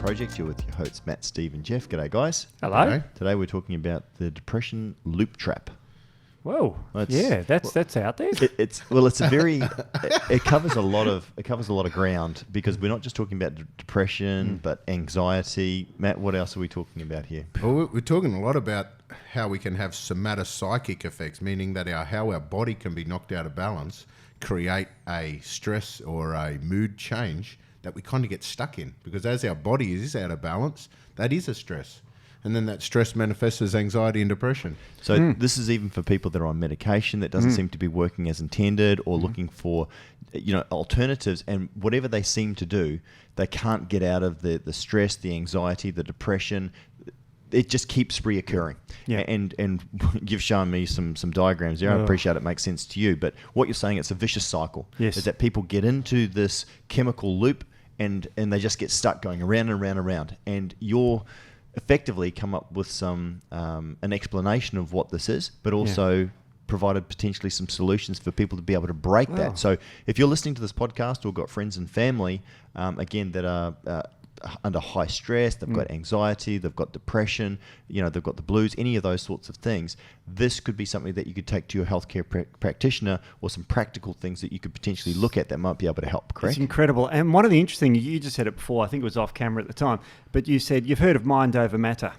Project. You're with your hosts, Matt, Steve, and Jeff. G'day, guys. Hello. G'day. Today we're talking about the depression loop trap. Whoa. That's out there. It's a very it covers a lot of ground, because we're not just talking about depression, but anxiety. Matt, what else are we talking about here? Well, we're talking a lot about how we can have somatopsychic effects, meaning that how our body can be knocked out of balance, create a stress or a mood change that we kind of get stuck in. Because as our body is out of balance, that is a stress. And then that stress manifests as anxiety and depression. So this is even for people that are on medication that doesn't seem to be working as intended, or looking for, alternatives, and whatever they seem to do, they can't get out of the stress, the anxiety, the depression. It just keeps reoccurring. Yeah. And you've shown me some diagrams there. I appreciate it makes sense to you. But what you're saying, it's a vicious cycle. Yes. Is that people get into this chemical loop and they just get stuck going around and around and around. And you're effectively come up with some an explanation of what this is, but also provided potentially some solutions for people to be able to break that. So if you're listening to this podcast or got friends and family, again, that are under high stress, they've got anxiety, they've got depression, they've got the blues, any of those sorts of things, this could be something that you could take to your healthcare practitioner, or some practical things that you could potentially look at that might be able to help, correct? It's incredible. And one of the interesting, you just said it before, I think it was off camera at the time, but you said you've heard of mind over matter.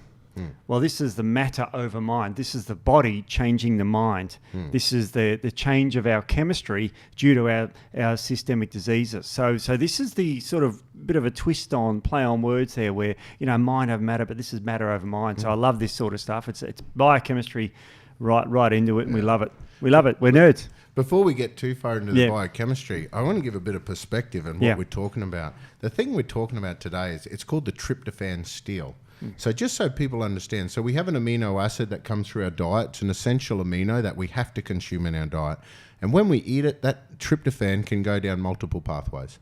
Well, this is the matter over mind. This is the body changing the mind. This is the change of our chemistry due to our systemic diseases. So this is the sort of bit of a twist on, play on words there, where, mind over matter, but this is matter over mind. So I love this sort of stuff. It's biochemistry right into it, and we love it. We love it. We're nerds. Before we get too far into the biochemistry, I want to give a bit of perspective on what we're talking about. The thing we're talking about today is it's called the Tryptophan Steal. So just so people understand, so we have an amino acid that comes through our diet. It's an essential amino that we have to consume in our diet. And when we eat it, that tryptophan can go down multiple pathways.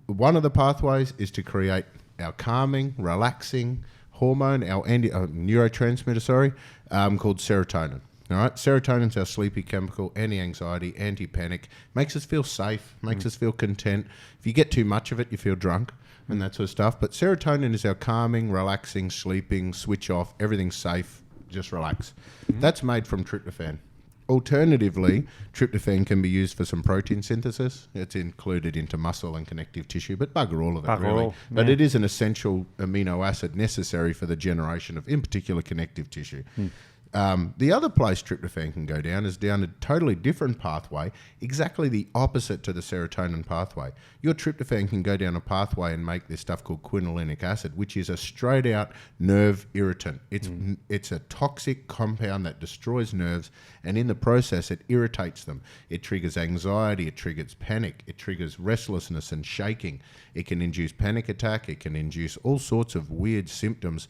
One of the pathways is to create our calming, relaxing hormone, our neurotransmitter, called serotonin. All right, serotonin's our sleepy chemical, anti-anxiety, anti-panic, makes us feel safe, makes us feel content. If you get too much of it, you feel drunk and that sort of stuff. But serotonin is our calming, relaxing, sleeping, switch off, everything's safe, just relax. That's made from tryptophan. Alternatively, tryptophan can be used for some protein synthesis. It's included into muscle and connective tissue, but bugger all of it, really. But it is an essential amino acid necessary for the generation of, in particular, connective tissue. The other place tryptophan can go down is down a totally different pathway, exactly the opposite to the serotonin pathway. Your tryptophan can go down a pathway and make this stuff called Quinolinic Acid, which is a straight-out nerve irritant. It's a toxic compound that destroys nerves, and in the process, it irritates them. It triggers anxiety, it triggers panic, it triggers restlessness and shaking. It can induce panic attack, it can induce all sorts of weird symptoms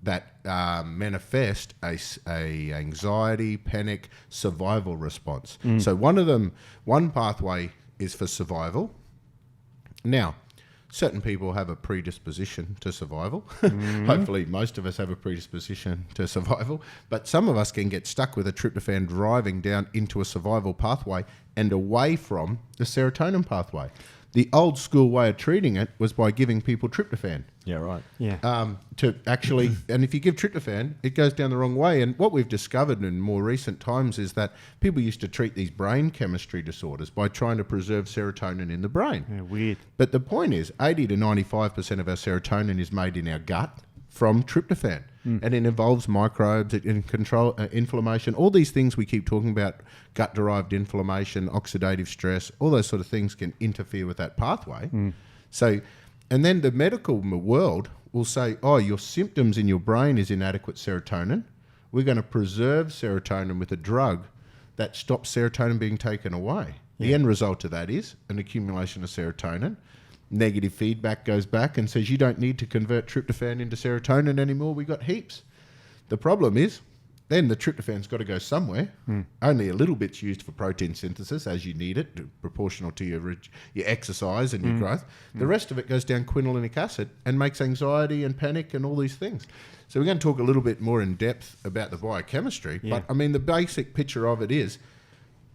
that manifest a anxiety, panic, survival response. So one pathway is for survival. Now, certain people have a predisposition to survival. Hopefully most of us have a predisposition to survival, but some of us can get stuck with a tryptophan driving down into a survival pathway and away from the serotonin pathway. The old school way of treating it was by giving people tryptophan. Yeah, right. Yeah. To actually, and if you give tryptophan, it goes down the wrong way. And what we've discovered in more recent times is that people used to treat these brain chemistry disorders by trying to preserve serotonin in the brain. Yeah, weird. But the point is, 80 to 95% of our serotonin is made in our gut from tryptophan. And it involves microbes, it can control inflammation, all these things we keep talking about, gut-derived inflammation, oxidative stress, all those sort of things can interfere with that pathway. So, and then the medical world will say, oh, your symptoms in your brain is inadequate serotonin. We're going to preserve serotonin with a drug that stops serotonin being taken away. The end result of that is an accumulation of serotonin. Negative feedback goes back and says you don't need to convert tryptophan into serotonin anymore. We got heaps. The problem is then the tryptophan's got to go somewhere. Only a little bit's used for protein synthesis as you need it, proportional to your exercise and your growth. The rest of it goes down quinolinic acid and makes anxiety and panic and all these things. So we're going to talk a little bit more in depth about the biochemistry. But I mean, the basic picture of it is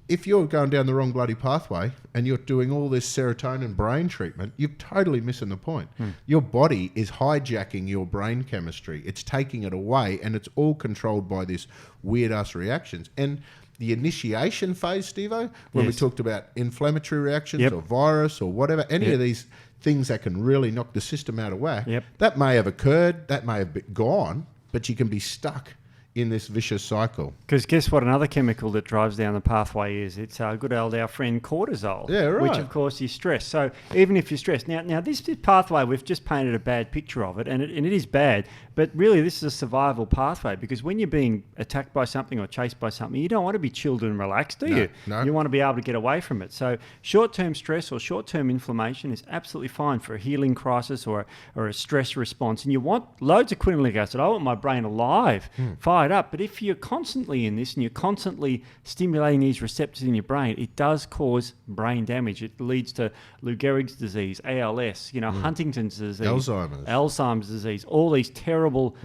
if you're going down the wrong bloody pathway and you're doing all this serotonin brain treatment, you're totally missing the point. Your body is hijacking your brain chemistry. It's taking it away, and it's all controlled by this weird-ass reactions. And the initiation phase, Steve-O, when we talked about inflammatory reactions or virus or whatever, any of these things that can really knock the system out of whack, that may have occurred, that may have been gone, but you can be stuck in this vicious cycle. Because guess what another chemical that drives down the pathway is? It's our good old, our friend cortisol. Yeah, right. Which, of course, is stress. So even if you're stressed... Now this pathway, we've just painted a bad picture of it, and it is bad, but really this is a survival pathway, because when you're being attacked by something or chased by something, you don't want to be chilled and relaxed, do you? No. You want to be able to get away from it. So short-term stress or short-term inflammation is absolutely fine for a healing crisis or a stress response. And you want loads of quinolinic acid. I want my brain alive, fired up. But if you're constantly in this and you're constantly stimulating these receptors in your brain, it does cause brain damage. It leads to Lou Gehrig's disease, ALS, Huntington's disease, Alzheimer's disease, all these terrible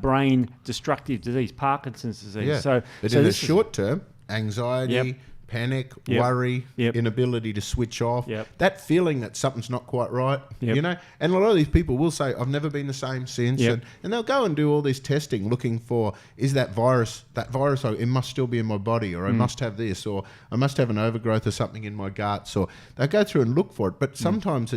brain destructive disease, Parkinson's disease. Yeah. So in the short term, anxiety, panic, worry, Yep. inability to switch off, Yep. that feeling that something's not quite right, Yep. And a lot of these people will say, I've never been the same since, Yep. and they'll go and do all this testing looking for, is that virus, oh, it must still be in my body, or I must have this, or I must have an overgrowth or something in my guts, or they go through and look for it, but sometimes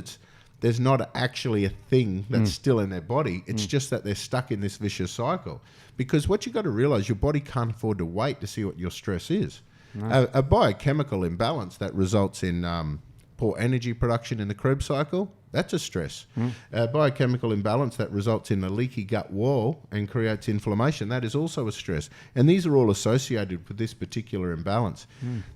there's not actually a thing that's still in their body. It's just that they're stuck in this vicious cycle. Because what you've got to realise, your body can't afford to wait to see what your stress is. No. A biochemical imbalance that results in poor energy production in the Krebs cycle, that's a stress. A biochemical imbalance that results in a leaky gut wall and creates inflammation, that is also a stress. And these are all associated with this particular imbalance.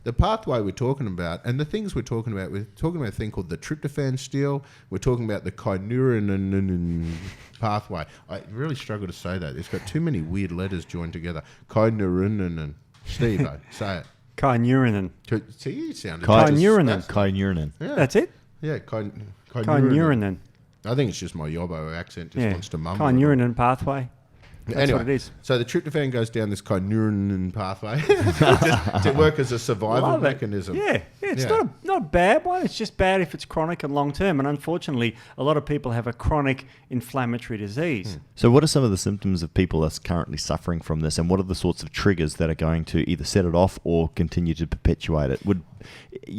The pathway we're talking about, and the things we're talking about a thing called the Tryptophan Steal. We're talking about the kynurenine pathway. I really struggle to say that. It's got too many weird letters joined together. Kynurenine. Steve, say it. Kynurenine. See, you sounded... Kynurenine. Kynurenine. Yeah. That's it? Yeah, Kynurenine. I think it's just my Yobbo accent just wants to mumble. Kynurenine pathway. That's what it is. So the tryptophan goes down this kynurenine pathway to work as a survival mechanism. Yeah, it's not a bad one. It's just bad if it's chronic and long term. And unfortunately, a lot of people have a chronic inflammatory disease. So what are some of the symptoms of people that's currently suffering from this, and what are the sorts of triggers that are going to either set it off or continue to perpetuate it?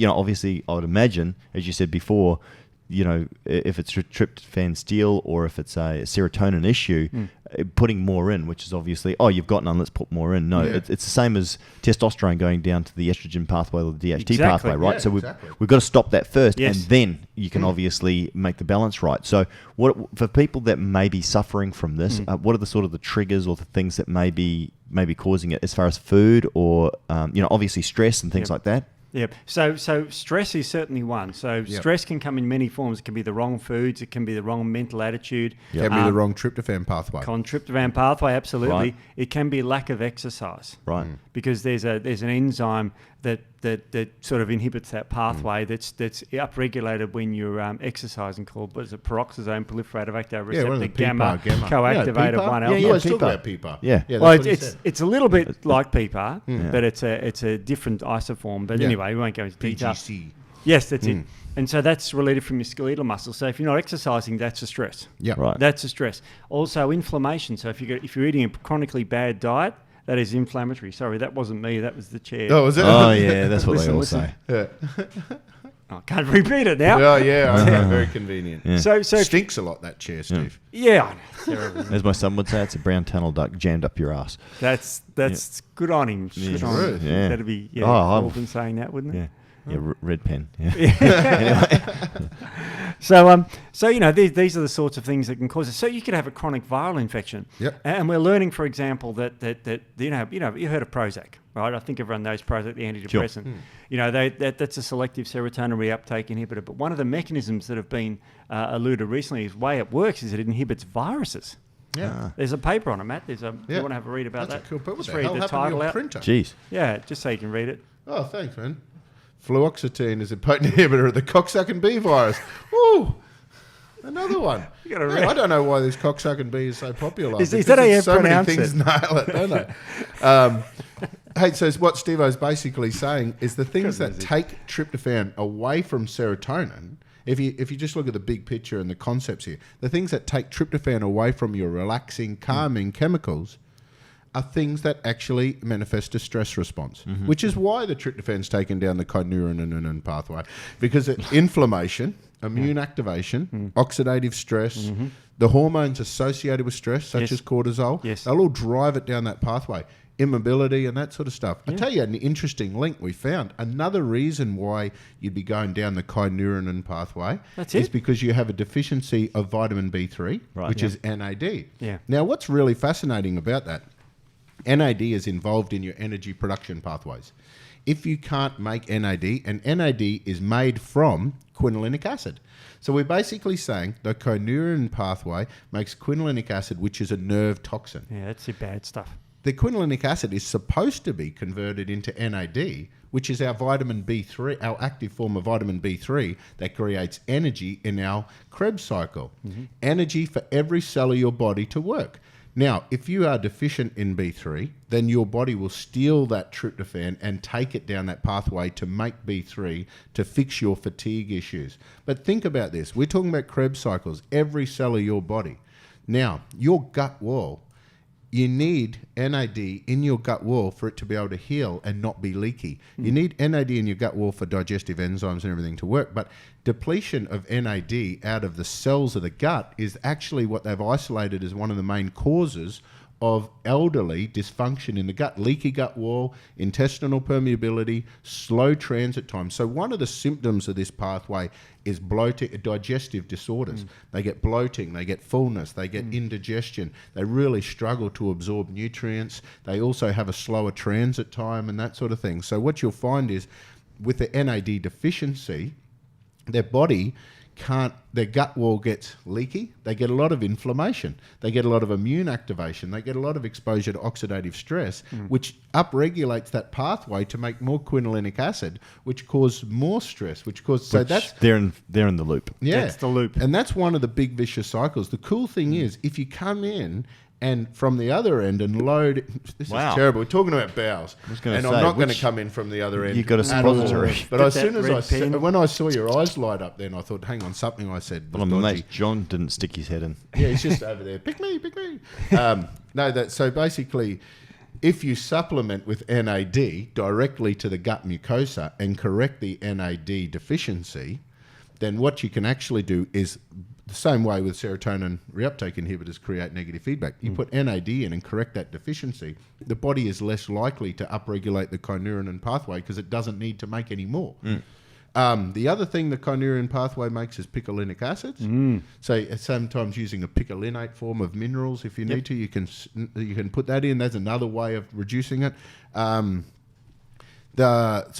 Obviously, I would imagine, as you said before, if it's tryptophan steal or if it's a serotonin issue, putting more in, which is obviously, you've got none, let's put more in. No, it's the same as testosterone going down to the estrogen pathway or the DHT pathway, right? Yeah, so we've got to stop that first, and then you can obviously make the balance right. So for people that may be suffering from this, what are the sort of the triggers or the things that may be causing it, as far as food or, obviously stress and things like that? Yep. So stress is certainly one. So stress can come in many forms. It can be the wrong foods. It can be the wrong mental attitude. It can be the wrong tryptophan pathway. Tryptophan pathway, absolutely. Right. It can be lack of exercise. Right. Because there's an enzyme that sort of inhibits that pathway that's upregulated when you're exercising, called peroxisome proliferative active receptor gamma coactivated 1-alpha. You always talk about PPAR. Yeah. Well, it's a little bit like PPAR, but it's a different isoform. But anyway, we won't go into detail. PGC. Yes, that's it. And so that's related from your skeletal muscle. So if you're not exercising, that's a stress. Yeah. Right. That's a stress. Also inflammation. So if you're eating a chronically bad diet, that is inflammatory. Sorry, that wasn't me. That was the chair. Oh, was it? Oh, yeah, that's what they all say. Yeah. I can't repeat it now. Oh, yeah. Okay, very convenient. Yeah. So Stinks a lot, that chair, Steve. Yeah, I know. As my son would say, it's a brown tunnel duck jammed up your ass. That's good on him. Yeah. Good on him. Yeah. That'd be Alden saying that, wouldn't it? Yeah, red pen. Yeah. So these are the sorts of things that can cause it. So you could have a chronic viral infection. Yep. And we're learning, for example, that you heard of Prozac, right? I think everyone knows Prozac, the antidepressant. Sure. That's a selective serotonin reuptake inhibitor. But one of the mechanisms that have been alluded recently, the way it works is it inhibits viruses. Yeah. There's a paper on it, Matt. You want to have a read about That's that? a cool paper. What Just the read hell the happened to title your out. printer? Jeez. Yeah, just so you can read it. Oh, thanks, man. Fluoxetine is a potent inhibitor of the cocksucking bee virus. Ooh, another one. You gotta read. I don't know why this cocksucking bee is so popular. Is that how you so pronounce many things it? nail it, don't they? Hey, so what Steve-O's basically saying is the things that take tryptophan away from serotonin, if you just look at the big picture and the concepts here, the things that take tryptophan away from your relaxing, calming chemicals are things that actually manifest a stress response, which is why the tryptophan's taken down the kynurenine pathway, because inflammation, immune activation, oxidative stress, the hormones associated with stress, such as cortisol, they'll all drive it down that pathway. Immobility and that sort of stuff. I'll tell you an interesting link we found. Another reason why you'd be going down the kynurenine pathway is because you have a deficiency of vitamin B3, which is NAD. Now, what's really fascinating about that, NAD is involved in your energy production pathways. If you can't make NAD, and NAD is made from quinolinic acid. So we're basically saying the kynurenine pathway makes quinolinic acid, which is a nerve toxin. Yeah, that's the bad stuff. The quinolinic acid is supposed to be converted into NAD, which is our vitamin B3, our active form of vitamin B3 that creates energy in our Krebs cycle. Energy for every cell of your body to work. Now, if you are deficient in B3, then your body will steal that tryptophan and take it down that pathway to make B3 to fix your fatigue issues. But think about this. We're talking about Krebs cycles, every cell of your body. Now, your gut wall, you need NAD in your gut wall for it to be able to heal and not be leaky. You need NAD in your gut wall for digestive enzymes and everything to work, but depletion of NAD out of the cells of the gut is actually what they've isolated as one of the main causes of elderly dysfunction in the gut, leaky gut wall, intestinal permeability, slow transit time. So one of the symptoms of this pathway is bloating, digestive disorders. They get bloating, they get fullness, they get indigestion. They really struggle to absorb nutrients. They also have a slower transit time and that sort of thing. So what you'll find is with the NAD deficiency, their body can't, their gut wall gets leaky, they get a lot of inflammation, they get a lot of immune activation, they get a lot of exposure to oxidative stress, which upregulates that pathway to make more quinolinic acid, which causes more stress, so that's... They're in the loop. Yeah. That's the loop. And that's one of the big vicious cycles. The cool thing is, if you come in and from the other end and load... This is terrible. We're talking about bowels. I'm not going to come in from the other end. You've got a suppository. But as soon as when I saw your eyes light up then, I thought, hang on, something I said was dodgy. John didn't stick his head in. Yeah, he's just over there. Pick me. So basically, if you supplement with NAD directly to the gut mucosa and correct the NAD deficiency, then what you can actually do is... The same way with serotonin reuptake inhibitors create negative feedback. You put NAD in and correct that deficiency, the body is less likely to upregulate the kynurenine pathway because it doesn't need to make any more. The other thing the kynurenine pathway makes is picolinic acids. So sometimes using a picolinate form of minerals, if you need to, you can put that in. That's another way of reducing it. So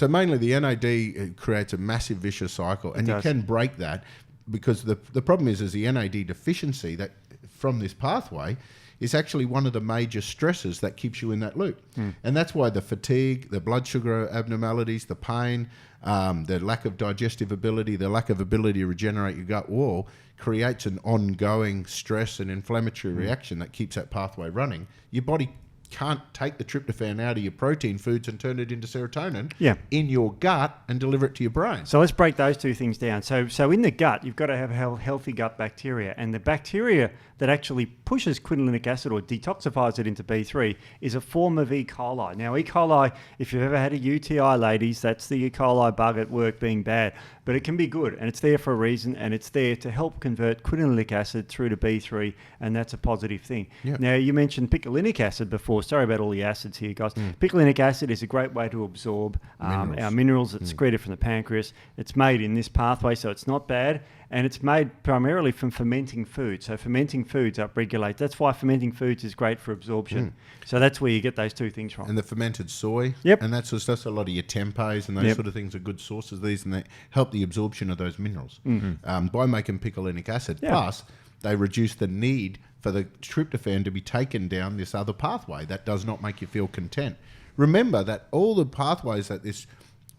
mainly the NAD creates a massive vicious cycle, and you can break that. Because the problem is the NAD deficiency that from this pathway is actually one of the major stresses that keeps you in that loop. And that's why the fatigue, the blood sugar abnormalities, the pain, the lack of digestive ability, the lack of ability to regenerate your gut wall creates an ongoing stress and inflammatory reaction that keeps that pathway running. Your body can't take the tryptophan out of your protein foods and turn it into serotonin in your gut and deliver it to your brain. So let's break those two things down. So in the gut, you've got to have healthy gut bacteria, and the bacteria that actually pushes quinolinic acid or detoxifies it into B3 is a form of E. coli. Now, E. coli, if you've ever had a UTI, ladies, that's the E. coli bug at work being bad. But it can be good, and it's there for a reason, and it's there to help convert quinolinic acid through to B3, and that's a positive thing. Now, you mentioned picolinic acid before. Sorry about all the acids here, guys. Picolinic acid is a great way to absorb our minerals that's secreted from the pancreas. It's made in this pathway, so it's not bad. And it's made primarily from fermenting foods. So fermenting foods upregulate. That's why fermenting foods is great for absorption. So that's where you get those two things from. And the fermented soy. And that's a lot of your tempehs and those sort of things are good sources of these, and they help the absorption of those minerals by making picolinic acid. Plus, they reduce the need for the tryptophan to be taken down this other pathway that does not make you feel content. Remember that all the pathways that this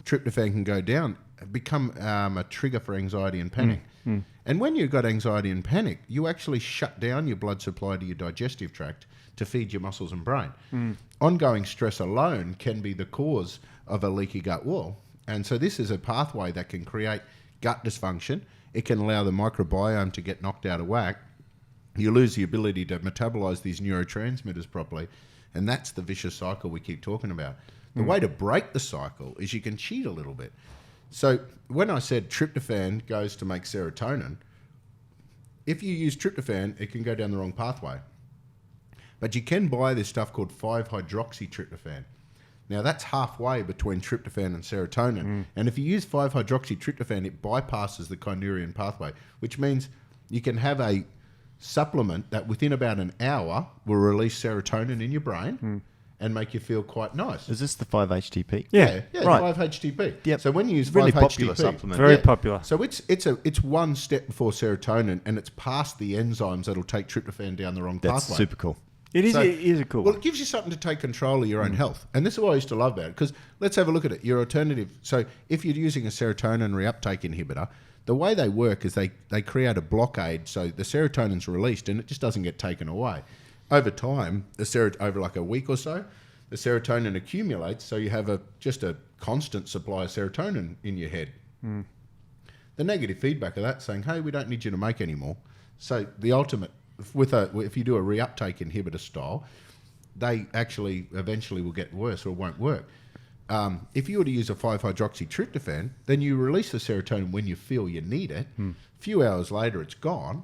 tryptophan can go down become a trigger for anxiety and panic. And when you've got anxiety and panic, you actually shut down your blood supply to your digestive tract to feed your muscles and brain. Ongoing stress alone can be the cause of a leaky gut wall. And so this is a pathway that can create gut dysfunction. It can allow the microbiome to get knocked out of whack. You lose the ability to metabolize these neurotransmitters properly. And that's the vicious cycle we keep talking about. The way to break the cycle is you can cheat a little bit. So when I said tryptophan goes to make serotonin, if you use tryptophan, it can go down the wrong pathway. But you can buy this stuff called 5-hydroxytryptophan. Now that's halfway between tryptophan and serotonin. And if you use 5-hydroxytryptophan, it bypasses the kynurenine pathway, which means you can have a supplement that within about an hour will release serotonin in your brain and make you feel quite nice. Is this the 5-HTP? Yeah, right. 5-HTP. Yep. So when you use Really 5-HTP, popular supplement. Very popular. So it's one step before serotonin, and it's past the enzymes that'll take tryptophan down the wrong That's pathway. super cool. It is, So- it is a cool Well, one. it gives you something to take control of your own health. And this is what I used to love about it, because let's have a look at it. Your alternative, so if you're using a serotonin reuptake inhibitor, the way they work is they create a blockade, so the serotonin's released and it just doesn't get taken away. Over time, over like a week or so, the serotonin accumulates, so you have just a constant supply of serotonin in your head. The negative feedback of that saying, hey, we don't need you to make any more. So the ultimate, if you do a reuptake inhibitor style, they actually eventually will get worse or won't work. If you were to use a 5-hydroxytryptophan, then you release the serotonin when you feel you need it. A few hours later, it's gone.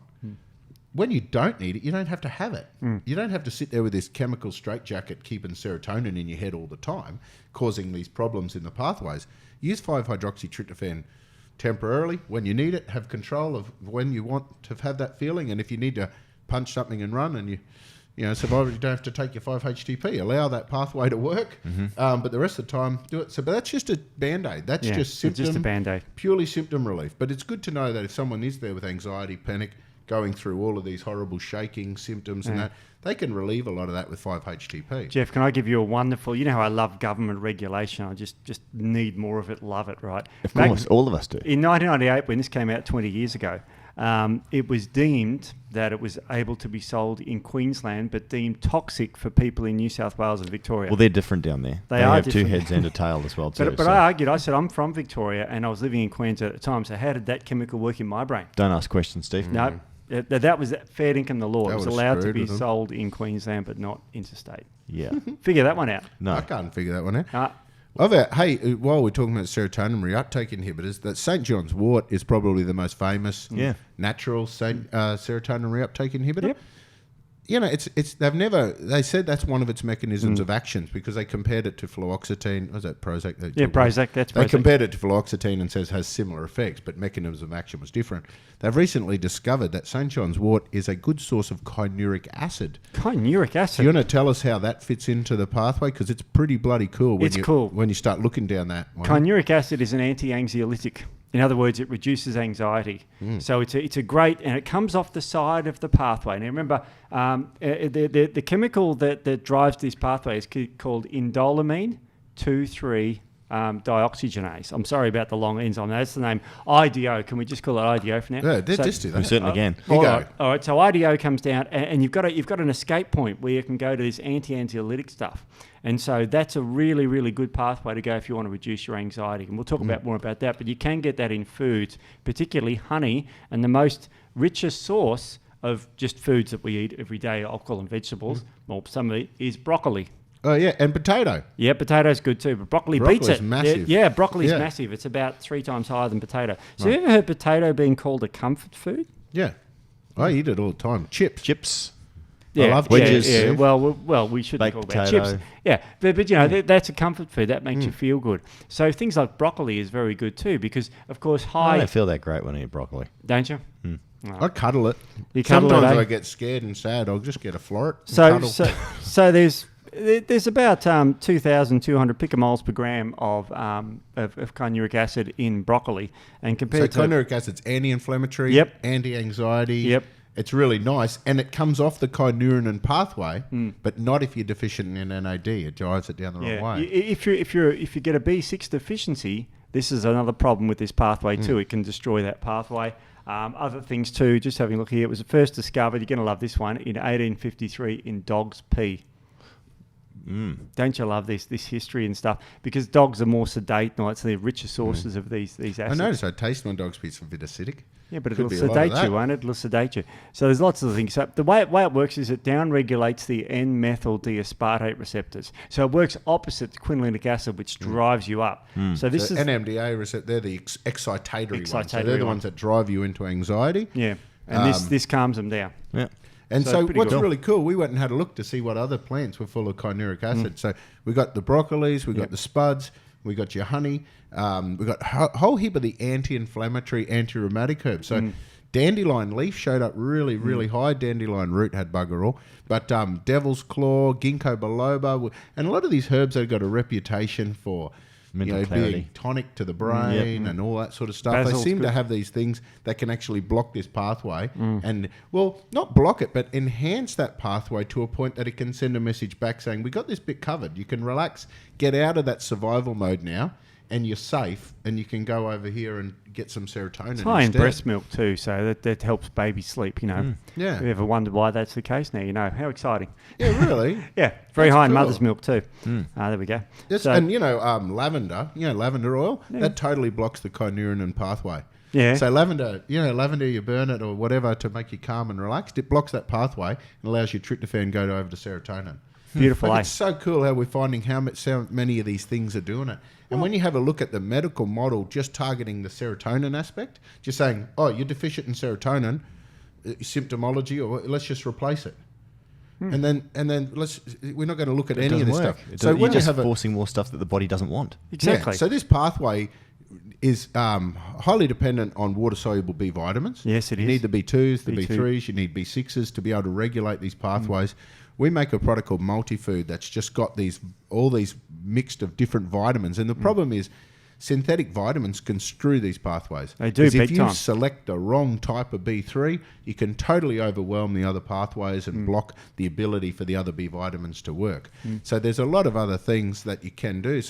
When you don't need it, you don't have to have it. You don't have to sit there with this chemical straitjacket keeping serotonin in your head all the time, causing these problems in the pathways. Use 5-hydroxytryptophan temporarily when you need it. Have control of when you want to have that feeling, and if you need to punch something and run, and you know, survive, you don't have to take your 5-HTP. Allow that pathway to work, but the rest of the time, do it. So, but that's just a Band-Aid. That's just symptom, just a Band-Aid. Purely symptom relief. But it's good to know that if someone is there with anxiety, panic, going through all of these horrible shaking symptoms and that, they can relieve a lot of that with 5-HTP. Jeff, can I give you a wonderful, you know how I love government regulation. I just need more of it, love it, right? Of course, all of us do. In 1998, when this came out 20 years ago, it was deemed that it was able to be sold in Queensland, but deemed toxic for people in New South Wales and Victoria. Well, they're different down there. They are have different. 2 heads and a tail as well, too. But I argued, I said, I'm from Victoria and I was living in Queensland at the time, so how did that chemical work in my brain? Don't ask questions, Steve. No, that was fair dinkum the law. That It was was allowed to screwed be with them. sold in Queensland, but not interstate. Yeah. Figure that one out. No. I can't figure that one out. Uh, Hey, while we're talking about serotonin reuptake inhibitors, that St. John's wort is probably the most famous natural serotonin reuptake inhibitor. Yep. You know, they said that's one of its mechanisms of actions because they compared it to fluoxetine. Was that Prozac? Prozac, that's They Prozac. compared it to fluoxetine and says has similar effects, but mechanism of action was different. They've recently discovered that St. John's wort is a good source of kynurenine acid. Kynurenine acid. Do you want to tell us how that fits into the pathway? Because it's pretty bloody cool. When you start looking down that one. Kynurenine acid is an anti-anxiolytic. In other words, it reduces anxiety. So it's a great, and it comes off the side of the pathway. Now remember, the chemical that drives this pathway is called indolamine 2,3 dioxygenase. I'm sorry about the long enzyme. That's the name. IDO. Can we just call it IDO for now? Yeah, just do that. We certainly can. All right. So IDO comes down, and you've got an escape point where you can go to this anti-anxiolytic stuff. And so that's a really, really good pathway to go if you want to reduce your anxiety. And we'll talk about more about that. But you can get that in foods, particularly honey, and the most richest source of just foods that we eat every day, I'll call them vegetables, well, some of it is broccoli. Oh, yeah, and potato. Yeah, potato's good too, but broccoli beats it. Massive. Yeah, broccoli's massive. It's about 3 times higher than potato. So have you ever heard potato being called a comfort food? Yeah. I eat it all the time. Chips. Yeah, I love wedges. Yeah. Well, we shouldn't Baked talk about potato. chips. Yeah, but you know, that's a comfort food. That makes you feel good. So things like broccoli is very good too because, of course, I don't feel that great when I eat broccoli. Don't you? I cuddle it. You cuddle Sometimes it, eh? I get skyed and sad. I'll just get a floret and So cuddle. there's about 2,200 picomoles per gram of kynurenine acid in broccoli, and So compared to kynurenine acid's anti-inflammatory, Yep. anti-anxiety. Yep. It's really nice, and it comes off the kynurenine pathway, but not if you're deficient in NAD. It drives it down the wrong way. If you get a B6 deficiency, this is another problem with this pathway too. It can destroy that pathway. Other things too, just having a look here, it was first discovered, you're going to love this one, in 1853 in dog's pee. Don't you love this history and stuff? Because dogs are more sedate, no, it's the richer sources of these acids. I noticed I taste my dog's pee, it's a bit acidic. Yeah, but it'll sedate you, won't it? It'll sedate you. So there's lots of things. So the way it works is it down-regulates the N-methyl D-aspartate receptors. So it works opposite the quinolinic acid, which drives you up. So this is NMDA receptor. They're the excitatory ones. So they're the one. ones that drive you into anxiety. Yeah, and this calms them down. Yeah. And so what's good. really cool, we went and had a look to see what other plants were full of kynureninic acid. So we got the broccolis, we got the spuds, we got your honey, we got a whole heap of the anti-inflammatory, anti-rheumatic herbs. So dandelion leaf showed up really, really high. Dandelion root had bugger all. But devil's claw, ginkgo biloba, and a lot of these herbs have got a reputation for being tonic to the brain and all that sort of stuff. Basil's they seem good. to have these things that can actually block this pathway and, well, not block it, but enhance that pathway to a point that it can send a message back saying, we got this bit covered. You can relax, get out of that survival mode now, and you're safe, and you can go over here and get some serotonin. It's high in breast milk too, so that helps baby sleep, Yeah. If you ever wondered why that's the case, now you know. How exciting. Yeah, really? Yeah, very high in cool. mother's milk too. There we go. Yes, So- and, lavender, lavender oil, that totally blocks the kynurenine pathway. Yeah. So lavender, you burn it or whatever to make you calm and relaxed. It blocks that pathway and allows your tryptophan go over to serotonin. Beautiful, It's so cool how we're finding how many of these things are doing it. And when you have a look at the medical model, just targeting the serotonin aspect, just saying, oh, you're deficient in serotonin, symptomology, or let's just replace it. And then we're not going to look at any of this stuff. So you're just forcing more stuff that the body doesn't want. Exactly. Yeah, so this pathway is highly dependent on water-soluble B vitamins. Yes, it is. You need the B2s, the B3s, you need B6s to be able to regulate these pathways. We make a product called Multifood that's just got all these mixed of different vitamins. And the problem is synthetic vitamins can screw these pathways. They do, 'Cause big if you time. select the wrong type of B3, you can totally overwhelm the other pathways and block the ability for the other B vitamins to work. So there's a lot of other things that you can do.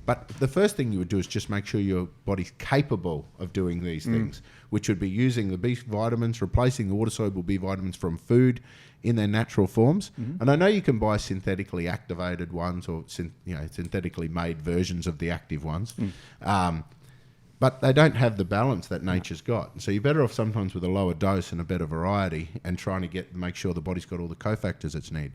But the first thing you would do is just make sure your body's capable of doing these things, which would be using the B vitamins, replacing the water-soluble B vitamins from food in their natural forms. And I know you can buy synthetically activated ones or synthetically made versions of the active ones, but they don't have the balance that nature's got. So you're better off sometimes with a lower dose and a better variety and trying to make sure the body's got all the cofactors it's need.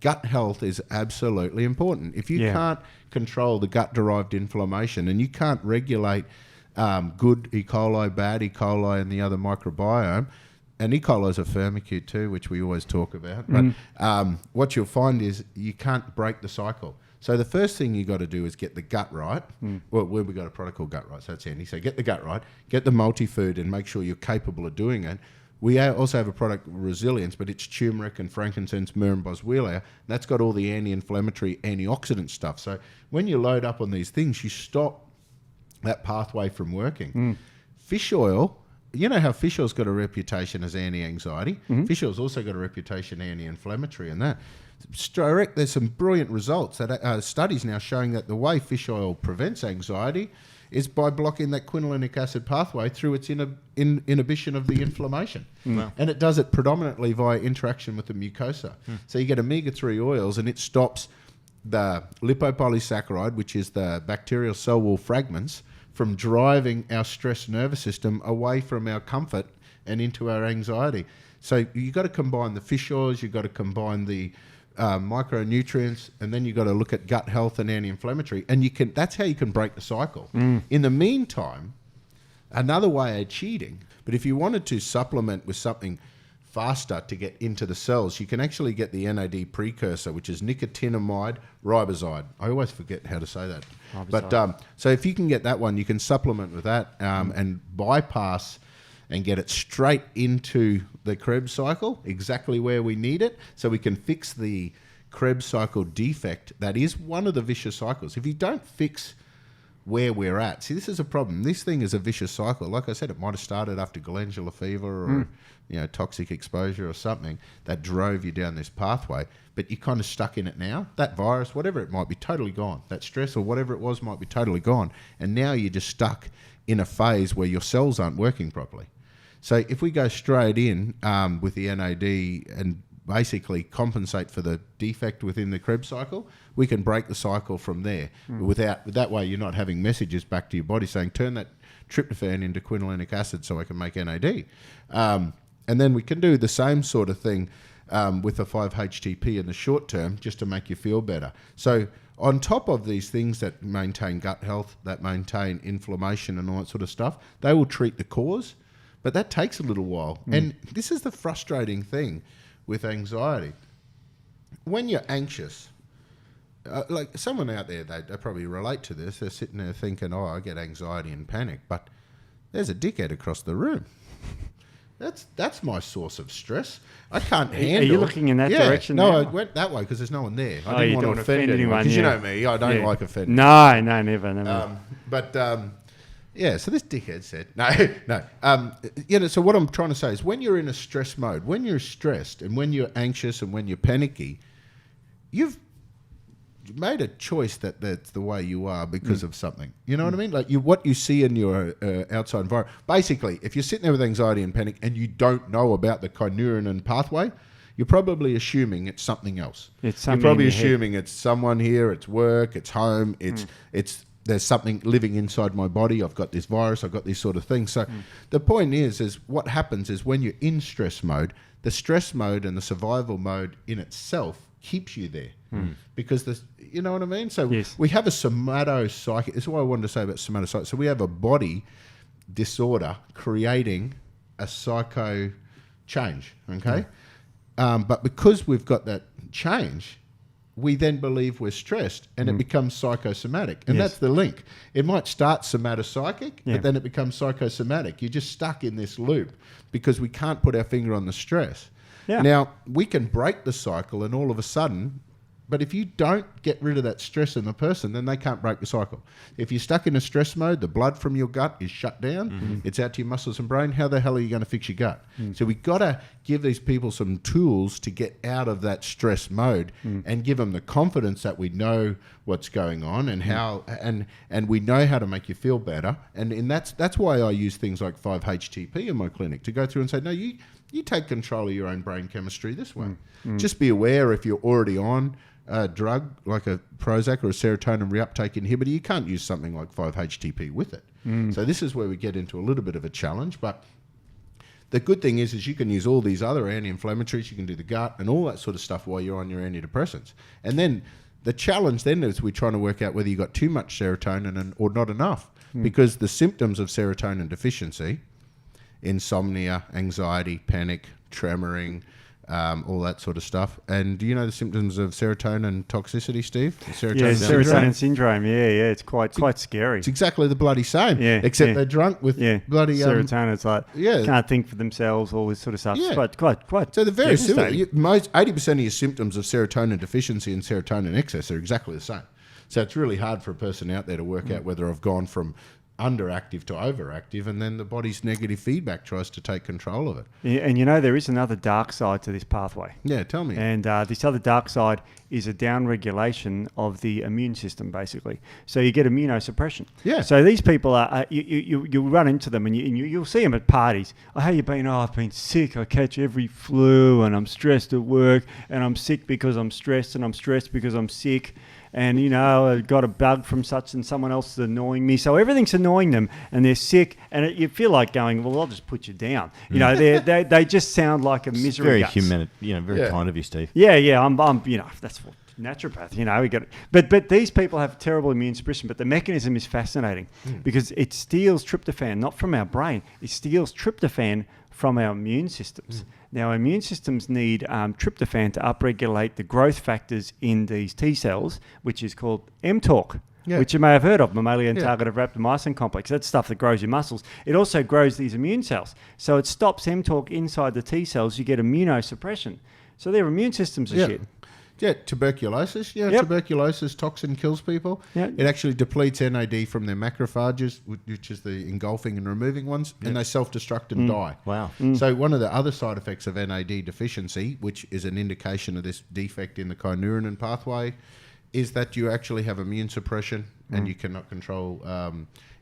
Gut health is absolutely important. If you can't control the gut-derived inflammation and you can't regulate good E. coli, bad E. coli, and the other microbiome, and E. coli is a firmicute too, which we always talk about. But what you'll find is you can't break the cycle. So the first thing you got to do is get the gut right. Well, we've got a product called Gut Right, so that's handy. So get the gut right, get the multi-food, and make sure you're capable of doing it. We also have a product, Resilience, but it's turmeric and frankincense, myrrh and boswellia. That's got all the anti-inflammatory, antioxidant stuff. So when you load up on these things, you stop that pathway from working. Fish oil, you know how fish oil's got a reputation as anti-anxiety. Fish oil's also got a reputation anti-inflammatory and that. There's some brilliant results that studies now showing that the way fish oil prevents anxiety is by blocking that quinolinic acid pathway through its inhibition of the inflammation. Wow. And it does it predominantly via interaction with the mucosa. So you get omega-3 oils and it stops the lipopolysaccharide, which is the bacterial cell wall fragments, from driving our stress nervous system away from our comfort and into our anxiety. So you've got to combine the fish oils, you've got to combine the micronutrients, and then you've got to look at gut health and anti-inflammatory, and that's how you can break the cycle. In the meantime, another way of cheating, but if you wanted to supplement with something faster to get into the cells, you can actually get the NAD precursor, which is nicotinamide riboside. I always forget how to say that. But so if you can get that one, you can supplement with that and bypass and get it straight into the Krebs cycle, exactly where we need it, so we can fix the Krebs cycle defect. That is one of the vicious cycles. If you don't fix where we're at, see, this is a problem. This thing is a vicious cycle. Like I said, it might have started after glandular fever or toxic exposure or something that drove you down this pathway, but you're kind of stuck in it now. That virus, whatever it might be, totally gone. That stress or whatever it was might be totally gone. And now you're just stuck in a phase where your cells aren't working properly. So if we go straight in with the NAD and basically compensate for the defect within the Krebs cycle, we can break the cycle from there. That way you're not having messages back to your body saying, turn that tryptophan into quinolinic acid so I can make NAD. And then we can do the same sort of thing with the 5-HTP in the short term just to make you feel better. So on top of these things that maintain gut health, that maintain inflammation and all that sort of stuff, they will treat the cause, but that takes a little while. And this is the frustrating thing with anxiety. When you're anxious, like someone out there, they probably relate to this. They're sitting there thinking, oh, I get anxiety and panic, but there's a dickhead across the room. That's my source of stress. I can't handle. Are you looking in that direction? No, now? I went that way because there's no one there. Oh, I didn't you want don't to offend anyone. Because you know me, I don't like offending. No, never. Yeah, so this dickhead said, no. So what I'm trying to say is when you're in a stress mode, when you're stressed and when you're anxious and when you're panicky, you've made a choice that's the way you are because of something. You know what I mean? Like what you see in your outside environment. Basically, if you're sitting there with anxiety and panic and you don't know about the kynurenine pathway, you're probably assuming it's something else. You're probably assuming it's someone here, it's work, it's home, it's there's something living inside my body. I've got this virus. I've got these sort of things. So the point is what happens is when you're in stress mode, the stress mode and the survival mode in itself keeps you there because you know what I mean? So we have a somatopsychic. This is what I wanted to say about somatopsychic. So we have a body disorder creating a psycho change, okay? But because we've got that change, we then believe we're stressed and it becomes psychosomatic. And that's the link. It might start somatopsychic, but then it becomes psychosomatic. You're just stuck in this loop because we can't put our finger on the stress. Yeah. Now, we can break the cycle and all of a sudden, but if you don't get rid of that stress in the person, then they can't break the cycle. If you're stuck in a stress mode, the blood from your gut is shut down. It's out to your muscles and brain. How the hell are you going to fix your gut? So we've got to give these people some tools to get out of that stress mode and give them the confidence that we know what's going on and how and we know how to make you feel better. And that's why I use things like 5-HTP in my clinic to go through and say, no, you take control of your own brain chemistry this way. Just be aware if you're already on a drug like a Prozac or a serotonin reuptake inhibitor, you can't use something like 5-HTP with it. So this is where we get into a little bit of a challenge. But the good thing is you can use all these other anti-inflammatories, you can do the gut and all that sort of stuff while you're on your antidepressants. And then the challenge then is we're trying to work out whether you got too much serotonin or not enough. Because the symptoms of serotonin deficiency, insomnia, anxiety, panic, tremoring, all that sort of stuff. And do you know the symptoms of serotonin toxicity, Steve? Serotonin syndrome. Yeah, it's quite scary. It's exactly the bloody same, except they're drunk with bloody serotonin. It's like can't think for themselves, all this sort of stuff. Yeah. It's quite. So they're very similar. 80% of your symptoms of serotonin deficiency and serotonin excess are exactly the same. So it's really hard for a person out there to work out whether I've gone from underactive to overactive, and then the body's negative feedback tries to take control of it. Yeah, and there is another dark side to this pathway. Yeah, tell me. And this other dark side is a downregulation of the immune system, basically. So you get immunosuppression. Yeah. So these people are you run into them and you'll see them at parties. Oh, how you been? Oh, I've been sick. I catch every flu, and I'm stressed at work, and I'm sick because I'm stressed, and I'm stressed because I'm sick. And, I got a bug from such and someone else is annoying me. So everything's annoying them and they're sick. And you feel like going, well, I'll just put you down. They just sound like a misery very guts. human, very kind of you, Steve. Yeah. I'm that's what naturopath, we got it. But these people have terrible immune suppression. But the mechanism is fascinating because it steals tryptophan, not from our brain. It steals tryptophan from our immune systems. Now, our immune systems need tryptophan to upregulate the growth factors in these T cells, which is called mTOR, which you may have heard of, mammalian targeted rapamycin complex. That's stuff that grows your muscles. It also grows these immune cells. So it stops mTOR inside the T cells. You get immunosuppression. So their immune systems are shit. Yeah, tuberculosis. Tuberculosis toxin kills people. It actually depletes NAD from their macrophages, which is the engulfing and removing ones, and they self-destruct and die. Wow. So one of the other side effects of NAD deficiency, which is an indication of this defect in the kynurenine pathway, is that you actually have immune suppression and you cannot control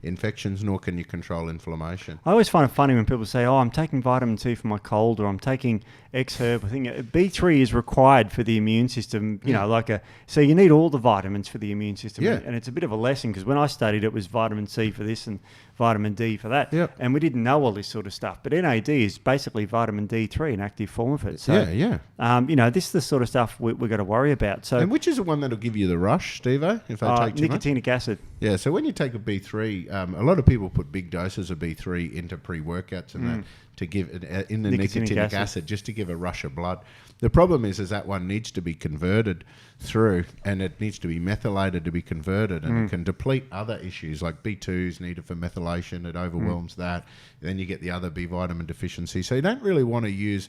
infections, nor can you control inflammation. I always find it funny when people say, I'm taking vitamin C for my cold, or I'm taking X herb. I think B3 is required for the immune system, so you need all the vitamins for the immune system. Yeah. And it's a bit of a lesson, because when I studied, it was vitamin C for this and vitamin D for that. Yep. And we didn't know all this sort of stuff. But NAD is basically vitamin D3, an active form of it. So, this is the sort of stuff we've got to worry about. So, and which is the one that'll give you the rush, Steve-O, if I take too much? Nicotinic acid. Yeah, so when you take a B3, a lot of people put big doses of B3 into pre-workouts and that to give it in the nicotinic acid just to give a rush of blood. The problem is that one needs to be converted through, and it needs to be methylated to be converted, and it can deplete other issues like B2's needed for methylation. It overwhelms that. Then you get the other B vitamin deficiency. So you don't really want to use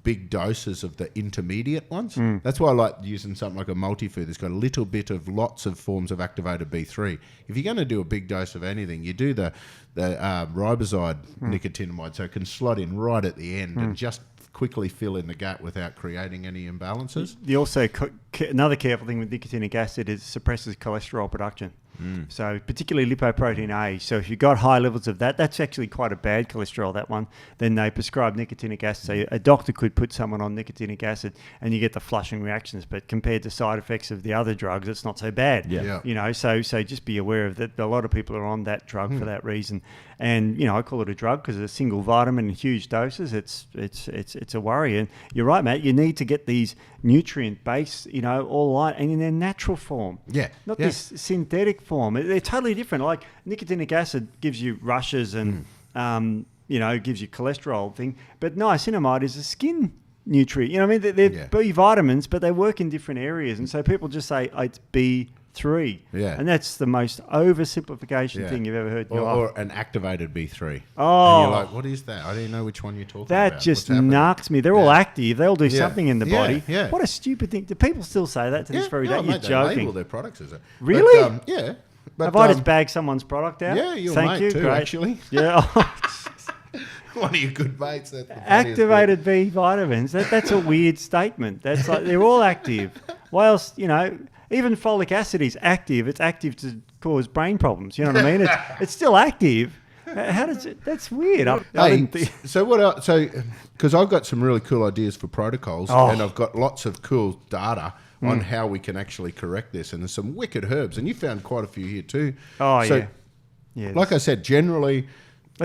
big doses of the intermediate ones. That's why I like using something like a multi-food that's got a little bit of lots of forms of activated B3. If you're going to do a big dose of anything, you do the riboside nicotinamide, so it can slot in right at the end and just quickly fill in the gap without creating any imbalances. You also another careful thing with nicotinic acid is it suppresses cholesterol production. So particularly lipoprotein A. So if you've got high levels of that, that's actually quite a bad cholesterol, that one. Then they prescribe nicotinic acid. So a doctor could put someone on nicotinic acid and you get the flushing reactions. But compared to side effects of the other drugs, it's not so bad. Yeah. So just be aware of that. A lot of people are on that drug for that reason. And, I call it a drug because it's a single vitamin in huge doses. It's a worry. And you're right, Matt. You need to get these nutrient base, all right, and in their natural form. Yeah. Not this synthetic form. They're totally different. Like nicotinic acid gives you rushes and, gives you cholesterol thing. But niacinamide is a skin nutrient. They're B vitamins, but they work in different areas. And so people just say, it's B3. Yeah. And that's the most oversimplification thing you've ever heard in your life. Or an activated B3. Oh. And you're like, what is that? I didn't know which one you're talking about. That just knocks me. They're all active. They all do something in the body. Yeah. What a stupid thing. Do people still say that to this very day? You're mate, joking. They label their products as it. Really? But, yeah. But, have I just bagged someone's product out? Yeah, your Thank mate you. too, Great. actually. Yeah. One of your good mates. Activated B vitamins. That's a weird statement. That's like they're all active. Why else? Even folic acid is active. It's active to cause brain problems. You know what I mean? It's still active. How does it? That's weird. So what else? So because I've got some really cool ideas for protocols, and I've got lots of cool data on how we can actually correct this. And there's some wicked herbs, and you found quite a few here too. Yeah. Like I said, generally,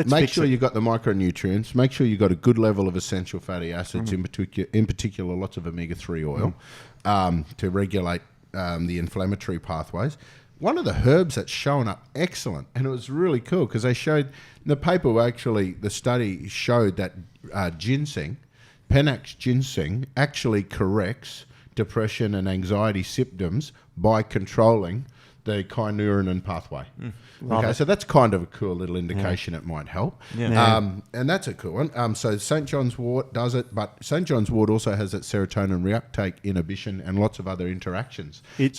make sure you've got the micronutrients. Make sure you've got a good level of essential fatty acids, in particular, lots of omega-3 oil, to regulate the inflammatory pathways. One of the herbs that's shown up excellent, and it was really cool because they showed in the paper, the study showed that ginseng, Panax ginseng, actually corrects depression and anxiety symptoms by controlling the kynurenine pathway. Okay, so that's kind of a cool little indication it might help. And that's a cool one. So St. John's wort does it, but St. John's wort also has that serotonin reuptake inhibition and lots of other interactions. I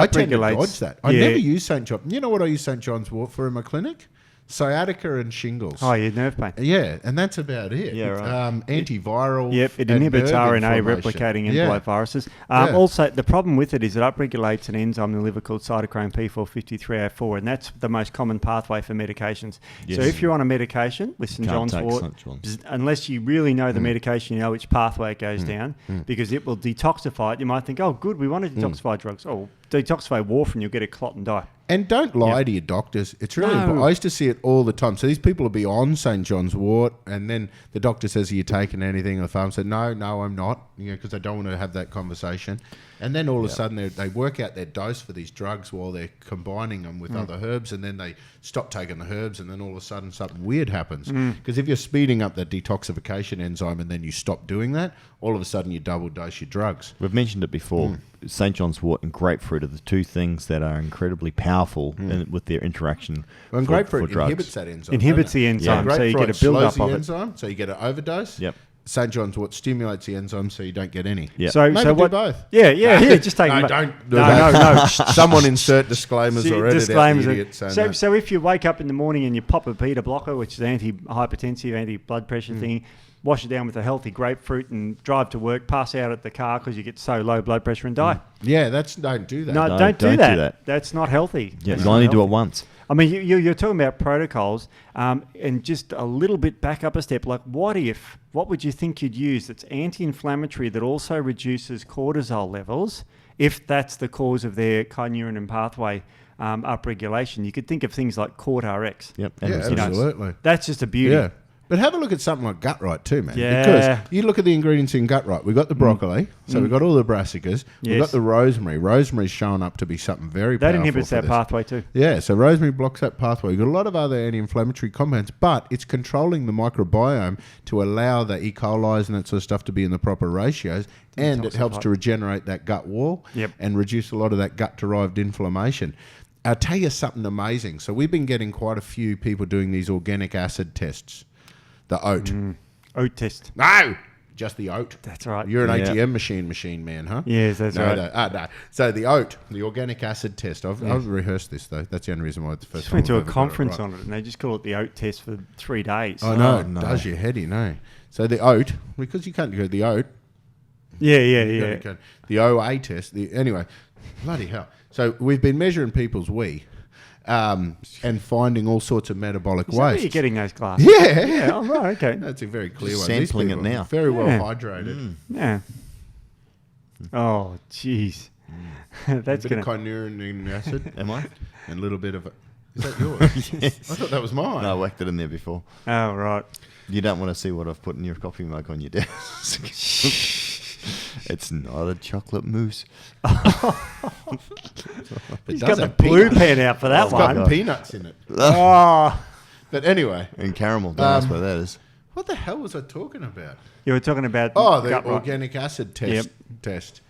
tend to dodge that. I never use St. John. You know what I use St. John's wort for in my clinic? Sciatica and shingles. Oh, yeah, nerve pain. Yeah, and that's about it. Yeah, right. Antiviral. Yep, it inhibits RNA replicating envelope viruses. Also, the problem with it is it upregulates an enzyme in the liver called cytochrome P453A4, and that's the most common pathway for medications. Yes. So if you're on a medication with St. John's wort, unless you really know the medication, you know which pathway it goes down, because it will detoxify it. You might think, oh, good, we want to detoxify drugs. Oh, detoxify warfarin, you'll get a clot and die. And don't lie to your doctors. It's really important. I used to see it all the time. So these people will be on St. John's wort, and then the doctor says, are you taking anything? And the farm said, no, I'm not, because they don't want to have that conversation. And then all of a sudden they work out their dose for these drugs while they're combining them with other herbs, and then they stop taking the herbs, and then all of a sudden something weird happens. Because if you're speeding up that detoxification enzyme and then you stop doing that, all of a sudden you double dose your drugs. We've mentioned it before. St. John's wort and grapefruit are the two things that are incredibly powerful with their interaction. Well, and grapefruit inhibits that enzyme. Inhibits the enzyme, so you get a build-up of it. Enzyme, so you get an overdose. Yep. St. John's wort stimulates the enzyme, so you don't get any. Yep. So do both. Yeah. Just take no, them. don't. No. Someone insert disclaimers or edit disclaimers. out the idiot. So if you wake up in the morning and you pop a beta blocker, which is anti-hypertensive, anti-blood pressure thing, wash it down with a healthy grapefruit and drive to work, pass out at the car because you get so low blood pressure and die. Yeah, don't do that. No, don't do that. That's not healthy. Yeah, you only do it once. I mean, you're talking about protocols, and just a little bit back up a step. Like, what would you think you'd use that's anti-inflammatory that also reduces cortisol levels if that's the cause of their kynurenine pathway upregulation? You could think of things like CortRx. Yep. Yeah, absolutely. That's just a beauty. Yeah. But have a look at something like gut right too, man. Yeah. Because you look at the ingredients in gut right. We've got the broccoli, so we've got all the brassicas. We've got the rosemary. Rosemary's shown up to be something very powerful. That inhibits that pathway too. Yeah, so rosemary blocks that pathway. We've got a lot of other anti-inflammatory compounds, but it's controlling the microbiome to allow the E. coli and that sort of stuff to be in the proper ratios, and it helps to regenerate that gut wall and reduce a lot of that gut-derived inflammation. I'll tell you something amazing. So we've been getting quite a few people doing these organic acid tests. The oat. Oat test. No! Just the oat. That's right. You're an ATM machine man, huh? Yes, that's right. No. So the oat, the organic acid test. I've rehearsed this, though. That's the only reason why it's the first I time. went to a conference on it, and they just call it the oat test for 3 days. Oh, no. It does your head in, eh? So the oat, because you can't go the oat. Yeah. The OA test. Anyway, bloody hell. So we've been measuring people's wee. And finding all sorts of metabolic waste. Where are you getting those glasses? Yeah. Oh, right, okay. That's a very clear one. Sampling it now. Very well hydrated. Yeah. Oh, jeez. That's a bit of kynurenine acid. Am I? And a little bit of... Is that yours? Yes. I thought that was mine. No, I whacked it in there before. Oh, right. You don't want to see what I've put in your coffee mug on your desk. It's not a chocolate mousse. He's got the blue pen out for that one. It's got peanuts in it. Oh. But anyway. And caramel. Don't ask what that is. What the hell was I talking about? You were talking about... the organic acid test.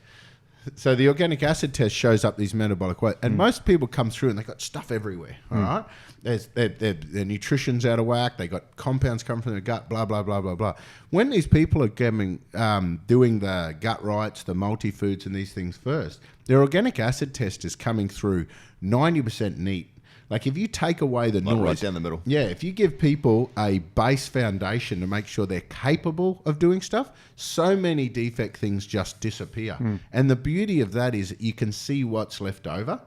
So the organic acid test shows up these metabolic waste. And most people come through and they've got stuff everywhere, all right? Their nutrition's out of whack. They got compounds coming from their gut, blah, blah, blah, blah, blah. When these people are doing the gut rights, the multi-foods and these things first, their organic acid test is coming through 90% neat. Like if you take away the noise... Right down the middle. Yeah, if you give people a base foundation to make sure they're capable of doing stuff, so many defect things just disappear. And the beauty of that is you can see what's left over.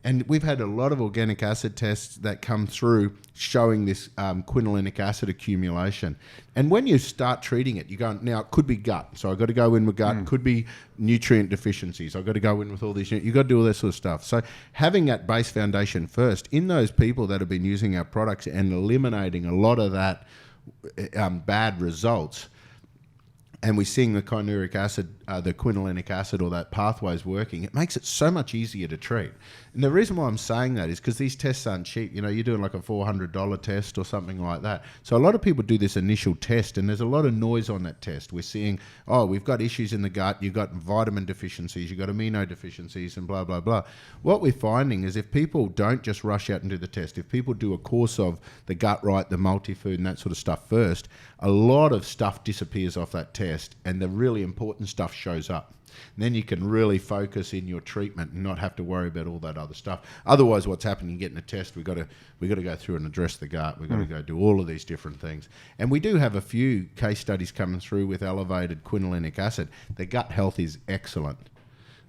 And we've had a lot of organic acid tests that come through showing this quinolinic acid accumulation. And when you start treating it, you go, now it could be gut. So I've got to go in with gut. Could be nutrient deficiencies. I've got to go in with all these. You've got to do all that sort of stuff. So having that base foundation first, in those people that have been using our products and eliminating a lot of that bad results, and we're seeing the kynurenine acid, the quinolinic acid or that pathway is working, it makes it so much easier to treat. And the reason why I'm saying that is because these tests aren't cheap. You know, you're doing like a $400 test or something like that. So a lot of people do this initial test and there's a lot of noise on that test. We're seeing, we've got issues in the gut, you've got vitamin deficiencies, you've got amino deficiencies and blah, blah, blah. What we're finding is if people don't just rush out and do the test, if people do a course of the gut right, the multi-food and that sort of stuff first, a lot of stuff disappears off that test and the really important stuff shows up. And then you can really focus in your treatment and not have to worry about all that other stuff. Otherwise, what's happening, getting a test, we've got to go through and address the gut. We've got to go do all of these different things. And we do have a few case studies coming through with elevated quinolinic acid. Their gut health is excellent.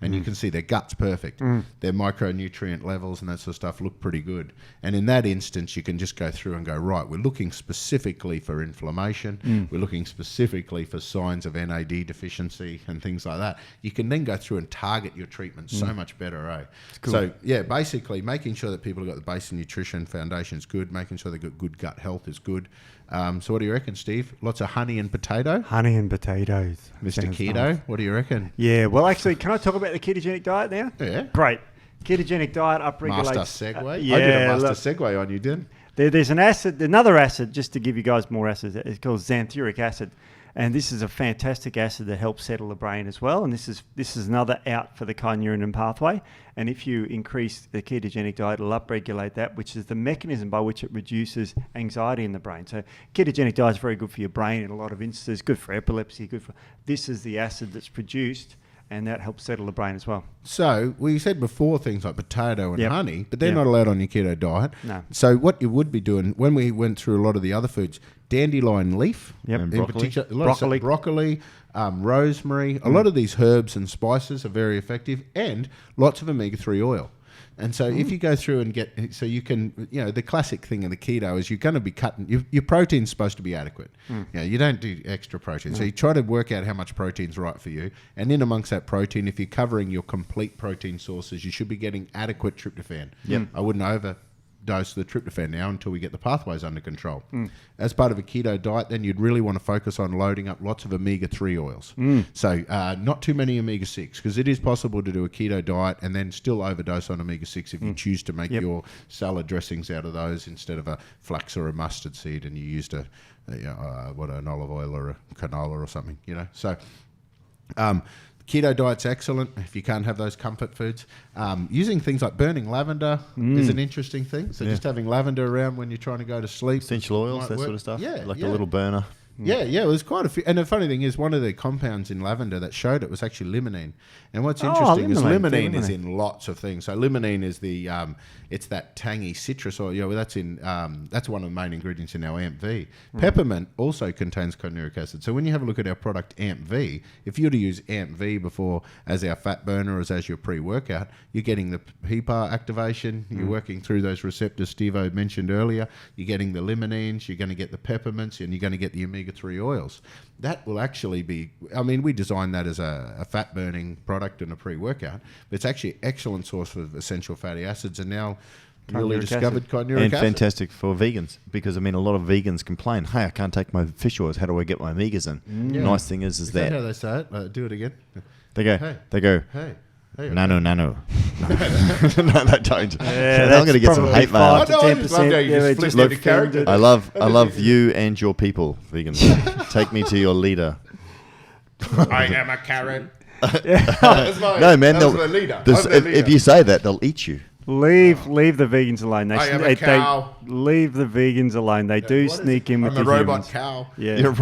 And you can see their gut's perfect. Their micronutrient levels and that sort of stuff look pretty good. And in that instance, you can just go through and go, right, we're looking specifically for inflammation. We're looking specifically for signs of NAD deficiency and things like that. You can then go through and target your treatment so much better, eh? Cool. So, yeah, basically making sure that people have got the basic nutrition foundation is good, making sure they've got good gut health is good. So what do you reckon, Steve? Lots of honey and potato? Honey and potatoes. Mr. Sounds Keto, nice. What do you reckon? Yeah, well, actually, can I talk about the ketogenic diet now? Yeah. Great. Ketogenic diet upregulates... Master segue? Yeah, I did a master segue on you, didn't There's an acid, another acid, just to give you guys more acids, it's called xanthuric acid. And this is a fantastic acid that helps settle the brain as well. And this is another out for the kynurenine pathway. And if you increase the ketogenic diet, it'll upregulate that, which is the mechanism by which it reduces anxiety in the brain. So ketogenic diet is very good for your brain in a lot of instances, good for epilepsy, good for... This is the acid that's produced and that helps settle the brain as well. So, we said before things like potato and honey, but they're Yep. not allowed on your keto diet. No. So, what you would be doing, when we went through a lot of the other foods, dandelion leaf, Yep. And in broccoli. particular, a lot of broccoli, rosemary, a lot of these herbs and spices are very effective, and lots of omega-3 oil. And so if you go through and get, so you can, the classic thing in the keto is you're going to be cutting, your protein's supposed to be adequate. You don't do extra protein. So you try to work out how much protein's right for you. And in amongst that protein, if you're covering your complete protein sources, you should be getting adequate tryptophan. I wouldn't overdose the tryptophan now until we get the pathways under control. As part of a keto diet, then you'd really want to focus on loading up lots of omega-3 oils. So not too many omega-6, because it is possible to do a keto diet and then still overdose on omega-6 if you choose to make your salad dressings out of those instead of a flax or a mustard seed, and you used an olive oil or a canola or something, So keto diet's excellent if you can't have those comfort foods. Using things like burning lavender is an interesting thing. So just having lavender around when you're trying to go to sleep. Essential oils, that work. sort of stuff. Yeah, like a little burner. Yeah, it was quite a few. And the funny thing is, one of the compounds in lavender that showed it was actually limonene. And what's interesting is limonene is in lots of things. So limonene is it's that tangy citrus oil. That's one of the main ingredients in our AMP-V. Peppermint also contains kynureninic acid. So when you have a look at our product AMP-V, if you were to use AMP-V before as our fat burner or as your pre-workout, you're getting the PPAR activation. You're working through those receptors Steve-O mentioned earlier. You're getting the limonenes. You're going to get the peppermints, and you're going to get the omega-3 oils. That will actually be, we designed that as a fat burning product and a pre-workout, but it's actually an excellent source of essential fatty acids, and now newly discovered kynureninic acid. And fantastic for vegans, because a lot of vegans complain, hey, I can't take my fish oils, how do I get my omegas in? Nice thing is that how they say it? Do it again. They go, hey. Nano. No, they don't. Yeah, I'm going to get some hate mail. 5 to 10%. I love you and your people, vegans. Take me to your leader. I am a carrot. No, man. If you say that, they'll eat you. Leave the vegans alone. I am a cow. Leave the vegans alone. They do sneak in with the humans. I'm a robot cow. Yeah. You're a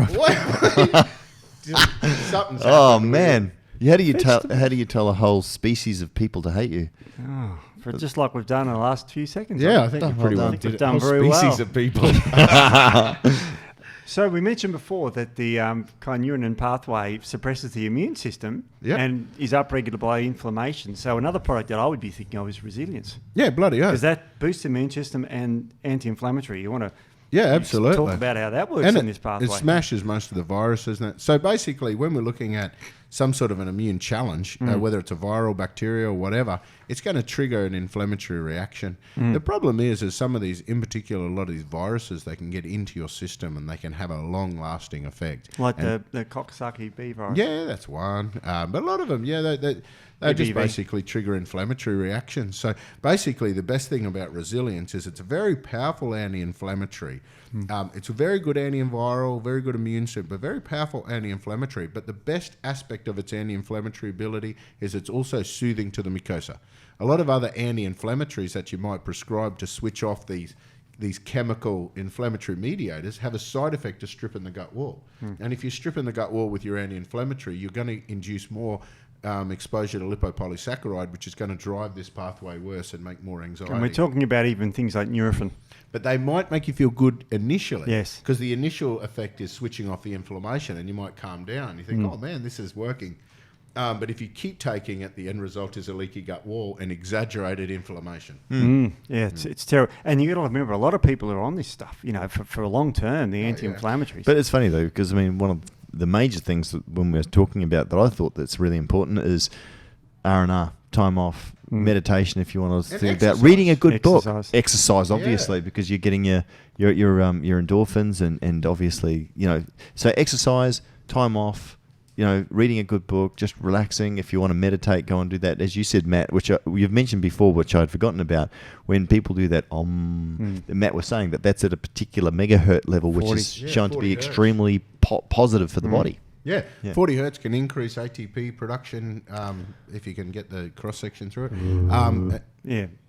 Something's Oh happened. man. How do you tell a whole species of people to hate you? Oh, for just like we've done in the last few seconds. Yeah, I think you pretty well done. did it. Done Whole very species well. of people. So we mentioned before that the kynurenine pathway suppresses the immune system and is upregulated by inflammation. So another product that I would be thinking of is resilience. Yeah, bloody hell. Because that boosts the immune system and anti-inflammatory. You want to absolutely talk about how that works and in this pathway. It smashes most of the viruses. So basically, when we're looking at some sort of an immune challenge, whether it's a viral, bacteria, or whatever, it's going to trigger an inflammatory reaction. The problem is some of these, in particular, a lot of these viruses, they can get into your system and they can have a long-lasting effect. Like the Coxsackie B virus. Yeah, that's one. But a lot of them, they just basically trigger inflammatory reactions. So basically, the best thing about resilience is it's a very powerful anti-inflammatory. It's a very good antiviral, very good immune system, but very powerful anti-inflammatory. But the best aspect of its anti-inflammatory ability is it's also soothing to the mucosa. A lot of other anti-inflammatories that you might prescribe to switch off these chemical inflammatory mediators have a side effect of stripping the gut wall. And if you're stripping the gut wall with your anti-inflammatory, you're going to induce more exposure to lipopolysaccharide, which is going to drive this pathway worse and make more anxiety. And we're talking about even things like Nurofen. But they might make you feel good initially. Yes. Because the initial effect is switching off the inflammation, and you might calm down. You think, oh man, this is working. But if you keep taking it, the end result is a leaky gut wall and exaggerated inflammation. Yeah, it's terrible. And you got to remember, a lot of people are on this stuff, for a long term, the anti-inflammatories. But it's funny though, because one of the major things that when we're talking about that I thought that's really important is R&R, time off, meditation. If you want to think about reading a good book, exercise obviously, because you're getting your endorphins and obviously so exercise, time off. Reading a good book, just relaxing. If you want to meditate, go and do that. As you said, Matt, which you've mentioned before, which I'd forgotten about, when people do that, Matt was saying that's at a particular megahertz level, which is shown to be extremely positive for the body. Yeah, 40 hertz can increase ATP production if you can get the cross-section through it.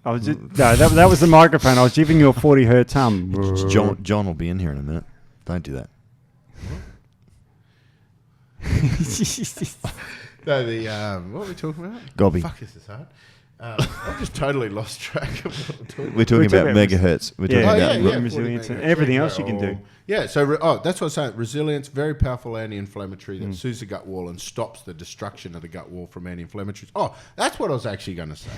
I was that was the microphone. I was giving you a 40 hertz hum. John will be in here in a minute. Don't do that. No, what were we talking about? Gobby. Fuck, this is hard. I've just totally lost track of what we're talking We're talking about megahertz. We're talking about resilience and everything else you can do. Yeah, so that's what I'm saying. Resilience, very powerful anti-inflammatory that soothes the gut wall and stops the destruction of the gut wall from anti-inflammatories. Oh, that's what I was actually going to say.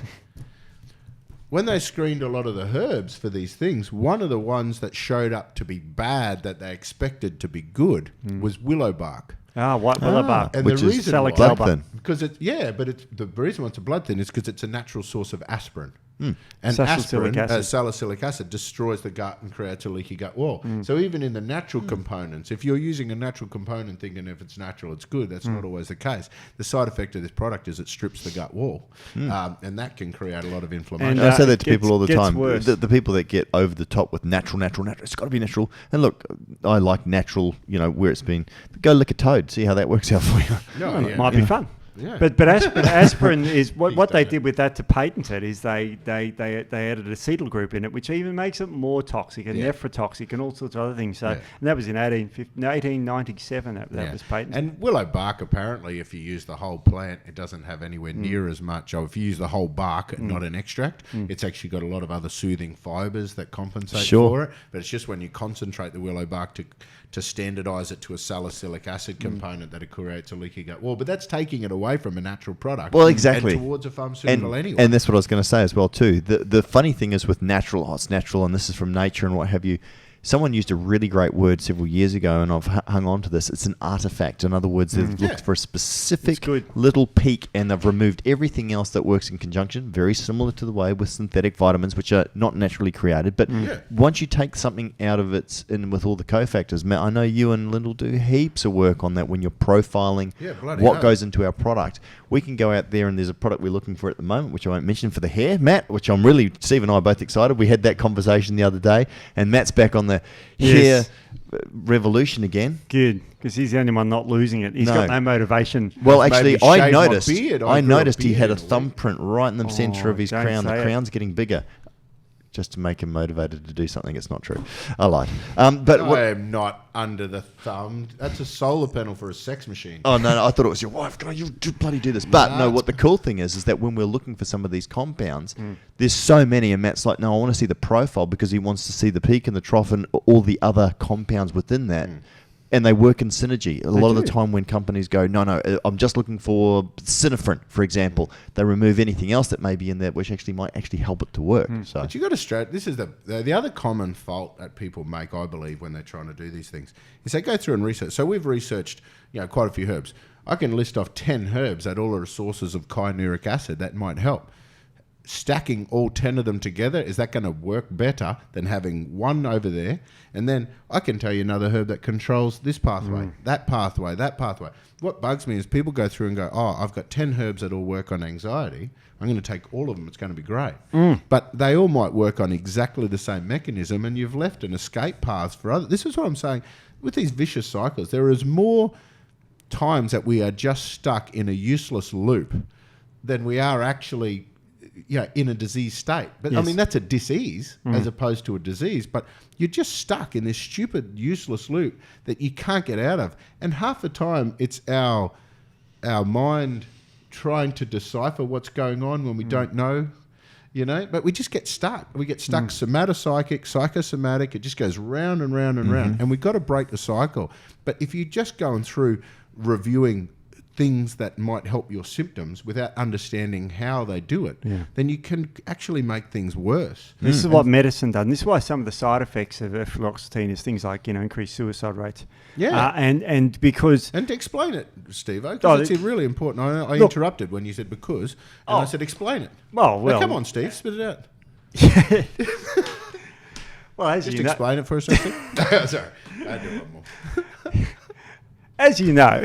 When they screened a lot of the herbs for these things, one of the ones that showed up to be bad that they expected to be good was willow bark. White willow bark, And which the is reason blood why, thin. because the reason why it's a blood thin is because it's a natural source of aspirin. And aspirin, salicylic acid, destroys the gut and creates a leaky gut wall. So even in the natural components, if you're using a natural component thinking if it's natural, it's good, that's not always the case. The side effect of this product is it strips the gut wall. And that can create a lot of inflammation. And I say that to people all the time. Worse. The people that get over the top with natural, it's got to be natural. And look, I like natural, where it's been. Go lick a toad, see how that works out for you. It might be fun. Yeah. But aspirin is what they did with that to patent it is they added acetyl group in it, which even makes it more toxic and nephrotoxic and all sorts of other things. So and that was in 1897 that was patented. And willow bark, apparently, if you use the whole plant, it doesn't have anywhere near as much. Or if you use the whole bark, not an extract, it's actually got a lot of other soothing fibres that compensate for it. But it's just when you concentrate the willow bark to standardise it to a salicylic acid component that it creates a leaky gut wall. But that's taking it away from a natural product. Well, exactly. And towards a pharmaceutical anyway. And that's what I was going to say as well too. The funny thing is with natural, it's natural and this is from nature and what have you. Someone used a really great word several years ago, and I've hung on to this. It's an artifact. In other words, they've looked for a specific little peak, and they've removed everything else that works in conjunction, very similar to the way with synthetic vitamins, which are not naturally created. But once you take something out of its, and with all the cofactors, Matt, I know you and Lyndall do heaps of work on that when you're profiling what goes into our product. We can go out there, and there's a product we're looking for at the moment, which I won't mention, for the hair, Matt, which I'm really, Steve and I are both excited. We had that conversation the other day, and Matt's back on the hair revolution again. Good, because he's the only one not losing it. He's got no motivation. Well, actually, I noticed he had a thumbprint right in the centre of his crown. The crown's getting bigger. Just to make him motivated to do something. It's not true. I lied. But I am not under the thumb. That's a solar panel for a sex machine. Oh, no, I thought it was your wife. God, you bloody do this. But no, what the cool thing is that when we're looking for some of these compounds, there's so many, and Matt's like, no, I want to see the profile because he wants to see the peak and the trough and all the other compounds within that. And they work in synergy. A lot of the time when companies go, no, I'm just looking for synephrine, for example, they remove anything else that may be in there, which actually might actually help it to work. So. But you got to this is the other common fault that people make, I believe, when they're trying to do these things, is they go through and research. So we've researched, quite a few herbs. I can list off 10 herbs that all are sources of kynurenine acid that might help. Stacking all 10 of them together, is that going to work better than having one over there? And then I can tell you another herb that controls this pathway, that pathway, that pathway. What bugs me is people go through and go, I've got 10 herbs that all work on anxiety. I'm going to take all of them. It's going to be great. But they all might work on exactly the same mechanism, and you've left an escape path for others. This is what I'm saying. With these vicious cycles, there is more times that we are just stuck in a useless loop than we are actually in a disease state. But I mean, that's a disease as opposed to a disease. But you're just stuck in this stupid, useless loop that you can't get out of. And half the time, it's our mind trying to decipher what's going on when we don't know, But we just get stuck. We get stuck somatopsychic, psychosomatic. It just goes round and round and round. And we've got to break the cycle. But if you're just going through reviewing things that might help your symptoms without understanding how they do it, then you can actually make things worse. This is what medicine does. And this is why some of the side effects of fluoxetine is things like, increased suicide rates. And because... And to explain it, Steve, because it's really important. I interrupted when you said because, and I said explain it. Well, now, come on, Steve, spit it out. Well, as just you explain it for a second. Sorry, I'll do one more. As you know...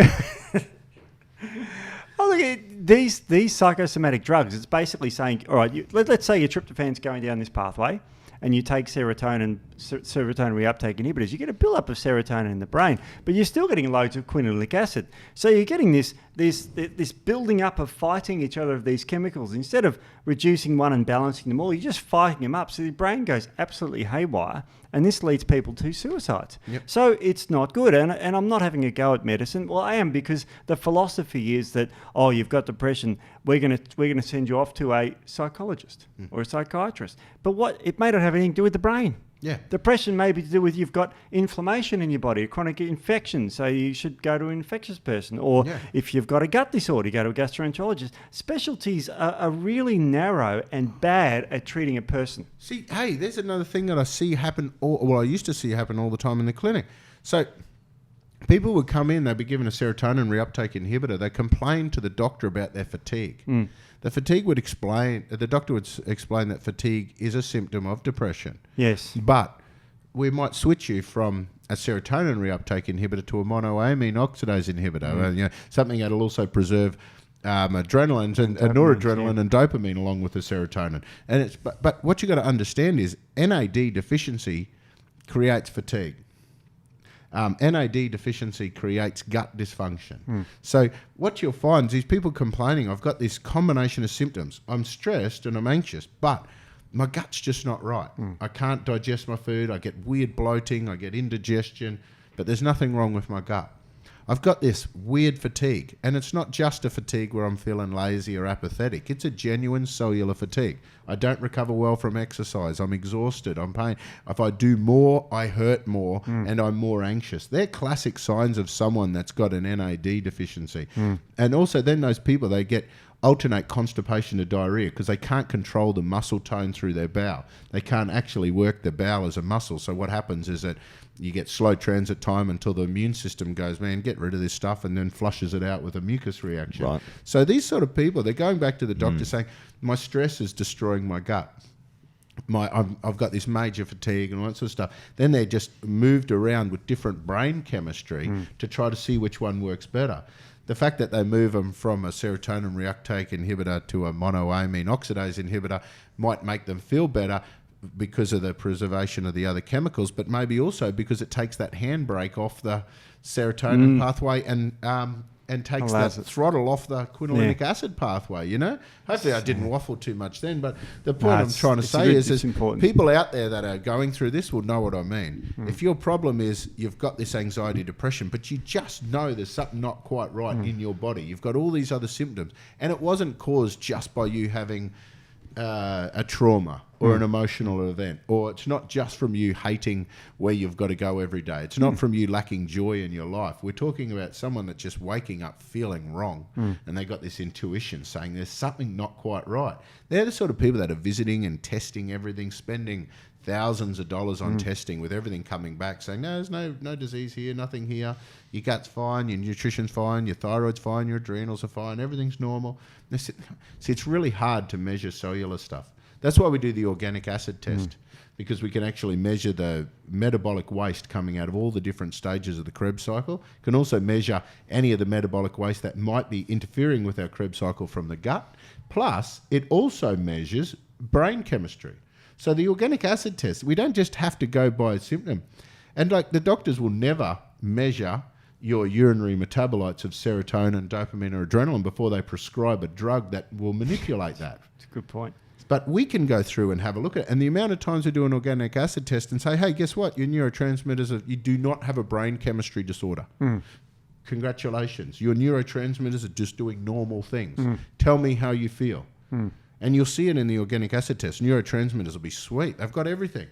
look at these psychosomatic drugs. It's basically saying, all right, let's say your tryptophan's going down this pathway, and you take serotonin reuptake inhibitors. You get a build-up of serotonin in the brain, but you're still getting loads of quinolinic acid. So you're getting this building up of fighting each other of these chemicals. Instead of reducing one and balancing them all, you're just fighting them up. So the brain goes absolutely haywire, And this leads people to suicides. Yep. So it's not good. And I'm not having a go at medicine. Well, I am, because the philosophy is that, oh, you've got depression, we're gonna send you off to a psychologist or a psychiatrist. But it may not have anything to do with the brain. Yeah. Depression may be to do with you've got inflammation in your body, a chronic infection, so you should go to an infectious person. Or if you've got a gut disorder, you go to a gastroenterologist. Specialties are really narrow and bad at treating a person. See, hey, there's another thing that I see happen, I used to see happen all the time in the clinic. So people would come in, they'd be given a serotonin reuptake inhibitor. They complain to the doctor about their fatigue. The doctor would explain that fatigue is a symptom of depression. Yes. But we might switch you from a serotonin reuptake inhibitor to a monoamine oxidase inhibitor, something that'll also preserve adrenaline and noradrenaline and dopamine along with the serotonin. And but what you got to understand is NAD deficiency creates fatigue. NAD deficiency creates gut dysfunction. So what you'll find is these people complaining, I've got this combination of symptoms. I'm stressed and I'm anxious, but my gut's just not right. I can't digest my food. I get weird bloating. I get indigestion, but there's nothing wrong with my gut. I've got this weird fatigue, and it's not just a fatigue where I'm feeling lazy or apathetic. It's a genuine cellular fatigue. I don't recover well from exercise. I'm exhausted. I'm pain. If I do more, I hurt more, and I'm more anxious. They're classic signs of someone that's got an NAD deficiency. And also then those people, they get alternate constipation to diarrhea because they can't control the muscle tone through their bowel. They can't actually work the bowel as a muscle. So what happens is that you get slow transit time until the immune system goes, man, get rid of this stuff, and then flushes it out with a mucus reaction. Right. So these sort of people, they're going back to the doctor saying, my stress is destroying my gut. I've got this major fatigue and all that sort of stuff. Then they're just moved around with different brain chemistry to try to see which one works better. The fact that they move them from a serotonin reuptake inhibitor to a monoamine oxidase inhibitor might make them feel better because of the preservation of the other chemicals, but maybe also because it takes that handbrake off the serotonin pathway and takes that throttle off the quinolinic acid pathway, Hopefully I didn't waffle too much then, but the point I'm trying to say is people out there that are going through this will know what I mean. If your problem is you've got this anxiety, depression, but you just know there's something not quite right in your body, you've got all these other symptoms, and it wasn't caused just by you having a trauma or an emotional event, or it's not just from you hating where you've got to go every day. It's not from you lacking joy in your life. We're talking about someone that's just waking up feeling wrong, and they got this intuition saying there's something not quite right. They're the sort of people that are visiting and testing everything, spending thousands of dollars on testing with everything coming back saying, no, there's no disease here, nothing here. Your gut's fine, your nutrition's fine, your thyroid's fine, your adrenals are fine, everything's normal. See, it's really hard to measure cellular stuff. That's why we do the organic acid test, because we can actually measure the metabolic waste coming out of all the different stages of the Krebs cycle. Can also measure any of the metabolic waste that might be interfering with our Krebs cycle from the gut. Plus, it also measures brain chemistry. So the organic acid test, we don't just have to go by a symptom. And like the doctors will never measure your urinary metabolites of serotonin, dopamine or adrenaline before they prescribe a drug that will manipulate that. That's a good point. But we can go through and have a look at it. And the amount of times we do an organic acid test and say, hey, guess what? Your neurotransmitters, you do not have a brain chemistry disorder. Congratulations. Your neurotransmitters are just doing normal things. Tell me how you feel. And you'll see it in the organic acid test. Neurotransmitters will be sweet. They've got everything.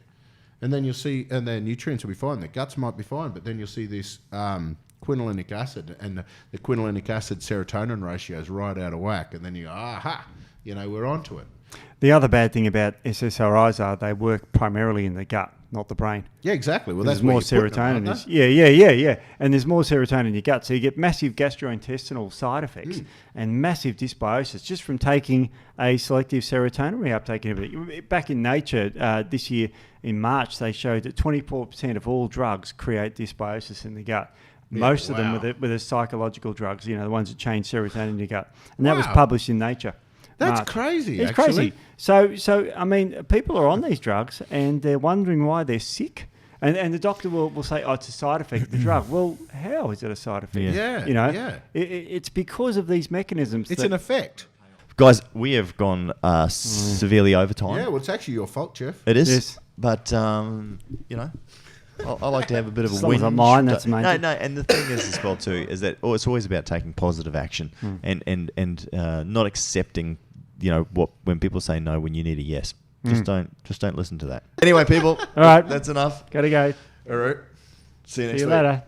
And then you'll see, and their nutrients will be fine. Their guts might be fine, but then you'll see this quinolinic acid, and the quinolinic acid serotonin ratio is right out of whack. And then you go, aha, we're onto it. The other bad thing about SSRIs are they work primarily in the gut, not the brain. Yeah, exactly. Well, there's more serotonin. Yeah. And there's more serotonin in your gut. So you get massive gastrointestinal side effects and massive dysbiosis just from taking a selective serotonin reuptake inhibitor. Back in Nature this year in March, they showed that 24% of all drugs create dysbiosis in the gut. Most of them with the psychological drugs, the ones that change serotonin in your gut. And that was published in Nature. That's crazy, It's actually. crazy. So, I mean, people are on these drugs and they're wondering why they're sick. And the doctor will say, oh, it's a side effect of the drug. Well, how is it a side effect? Yeah. It's because of these mechanisms. It's an effect. Guys, we have gone severely over time. Yeah, well, it's actually your fault, Jeff. It is. Yes. But, you know, I like to have a bit of a As long as whinge. I'm mine, that's amazing. No, and the thing is as well too is that it's always about taking positive action and not accepting, you know, when people say no when you need a yes. Just don't listen to that. Anyway, people. All right. That's enough. Gotta go. All right. See you next See you week. later.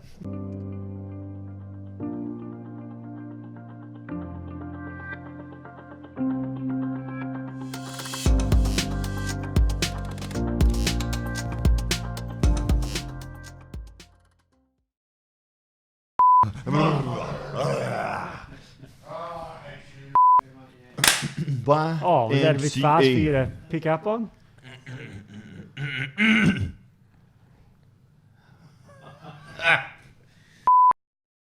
Oh, was that a bit fast for you to pick up on?